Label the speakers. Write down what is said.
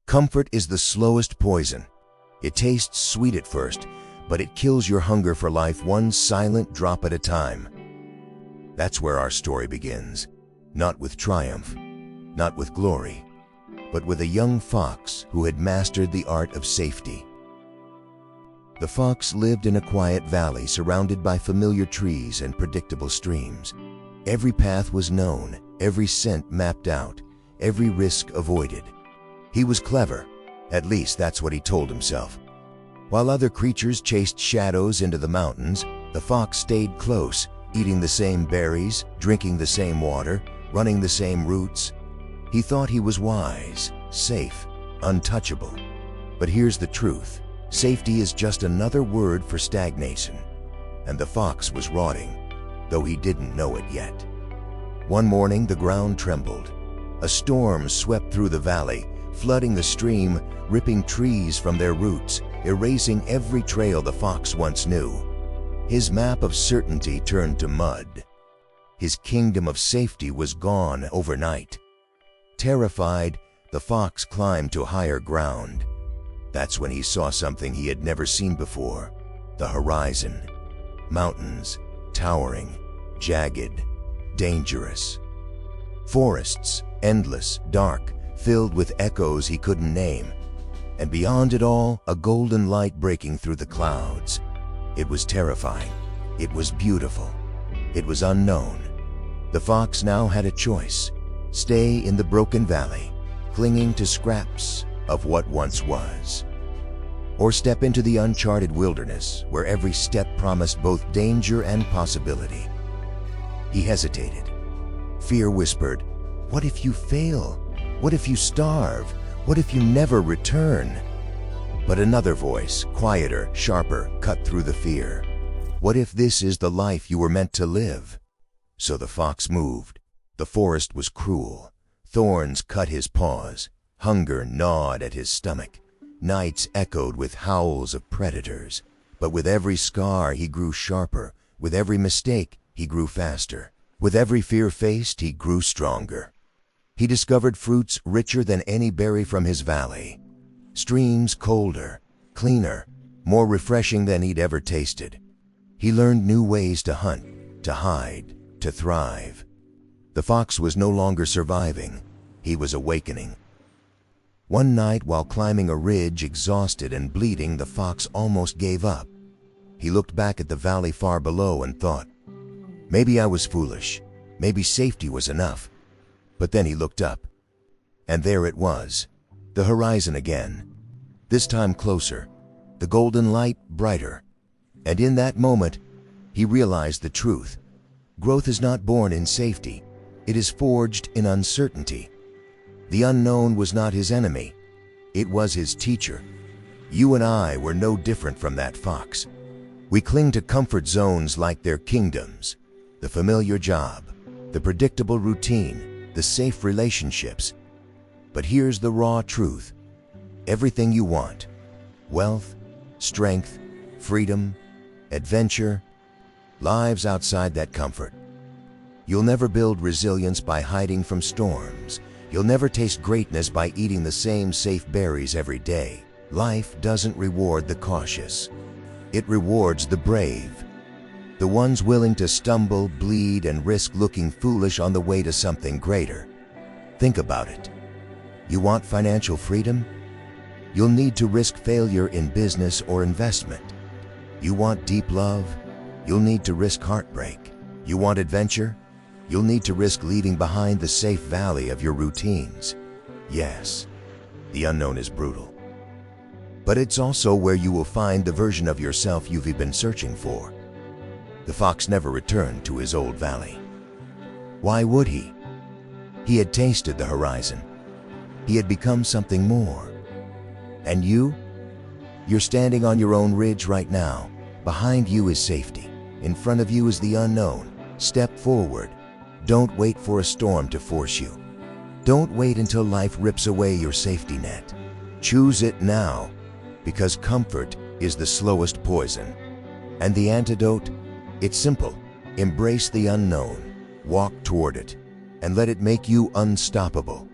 Speaker 1: Comfort is the slowest poison. It tastes sweet at first, but it kills your hunger for life one silent drop at a time. That's where our story begins. Not with triumph, not with glory, but with a young fox who had mastered the art of safety. The fox lived in a quiet valley surrounded by familiar trees and predictable streams. Every path was known, every scent mapped out, every risk avoided. He was clever, at least that's what he told himself. While other creatures chased shadows into the mountains, the fox stayed close, eating the same berries, drinking the same water, running the same routes. He thought he was wise, safe, untouchable. But here's the truth. Safety is just another word for stagnation. And the fox was rotting, though he didn't know it yet. One morning, the ground trembled. A storm swept through the valley, flooding the stream, ripping trees from their roots, erasing every trail the fox once knew. His map of certainty turned to mud. His kingdom of safety was gone overnight. Terrified, the fox climbed to higher ground. That's when he saw something he had never seen before: the horizon. Mountains, towering, jagged, dangerous. Forests, endless, dark, filled with echoes he couldn't name. And beyond it all, a golden light breaking through the clouds. It was terrifying. It was beautiful. It was unknown. The fox now had a choice: stay in the broken valley, clinging to scraps of what once was, or step into the uncharted wilderness where every step promised both danger and possibility. He hesitated. Fear whispered, "What if you fail? What if you starve? What if you never return?" But another voice, quieter, sharper, cut through the fear. "What if this is the life you were meant to live?" So the fox moved. The forest was cruel. Thorns cut his paws. Hunger gnawed at his stomach. Nights echoed with howls of predators. But with every scar he grew sharper. With every mistake he grew faster. With every fear faced he grew stronger. He discovered fruits richer than any berry from his valley. Streams colder, cleaner, more refreshing than he'd ever tasted. He learned new ways to hunt, to hide, to thrive. The fox was no longer surviving. He was awakening. One night, while climbing a ridge, exhausted and bleeding, the fox almost gave up. He looked back at the valley far below and thought, "Maybe I was foolish. Maybe safety was enough." But then he looked up, and there it was, the horizon again. This time closer, the golden light brighter. And in that moment, he realized the truth. Growth is not born in safety. It is forged in uncertainty. The unknown was not his enemy. It was his teacher. You and I were no different from that fox. We cling to comfort zones like they're kingdoms. The familiar job, the predictable routine, the safe relationships. But here's the raw truth. Everything you want, wealth, strength, freedom, adventure, lives outside that comfort. You'll never build resilience by hiding from storms. You'll never taste greatness by eating the same safe berries every day. Life doesn't reward the cautious. It rewards the brave. The ones willing to stumble, bleed, and risk looking foolish on the way to something greater. Think about it. You want financial freedom? You'll need to risk failure in business or investment. You want deep love? You'll need to risk heartbreak. You want adventure? You'll need to risk leaving behind the safe valley of your routines. Yes, the unknown is brutal. But it's also where you will find the version of yourself you've been searching for. The fox never returned to his old valley. Why would he? He had tasted the horizon. He had become something more. And you? You're standing on your own ridge right now. Behind you is safety. In front of you is the unknown. Step forward. Don't wait for a storm to force you. Don't wait until life rips away your safety net. Choose it now, because comfort is the slowest poison. And the antidote? It's simple. Embrace the unknown, walk toward it, and let it make you unstoppable.